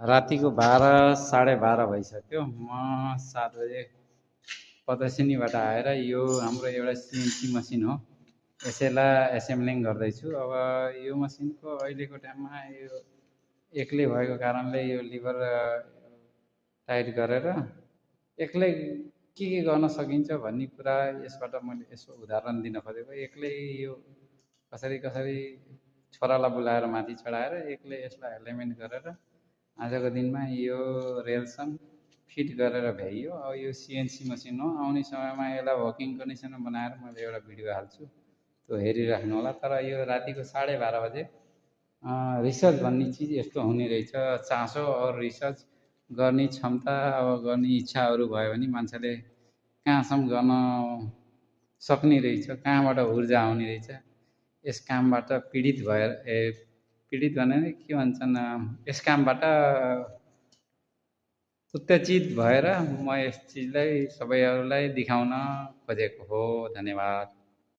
रातिको 12 12:30 भइसक्यो। म 7 बजे प्रदर्शनीबाट आएर यो हाम्रो एउटा सिएनसी मसिन हो, यसैलाई एसेम्ब्लिङ गर्दैछु। अब यो मसिनको अहिलेको टाइममा यो एक्लै भएको कारणले यो लिभर टाइट गरेर एक्लै के गर्न सकिन्छ भन्ने कुरा यसबाट मैले यसो उदाहरण दिन खोजेको। एक्लै यो कसरी कसरी छोरालाई बोलाएर माथि चढाएर एक्लै यसलाई एलाइनमेन्ट गरेर आजको दिनमा यो रेलसँग फिट गरेर भ्याइयो। अब यो सिएनसी मसिन हो, आउने समयमा यसलाई वर्किङ कन्डिसनमा बनाएर मैले एउटा भिडियो हाल्छु, त्यो हेरिराख्नु होला। तर यो रातिको 12:30 बजे रिसर्च भन्ने चिज यस्तो हुने रहेछ, चासो और रिसर्च गर्ने क्षमता अब गर्ने इच्छाहरू भयो भने मान्छेले कहाँसम्म गर्न सक्ने रहेछ, कहाँबाट ऊर्जा आउने रहेछ। यस कामबाट पीडित भएर पीडित भने के भन्छन्, यस कामबाट उत्तेजित भएर म यस चिजलाई सबैहरूलाई देखाउन खोजेको हो। धन्यवाद।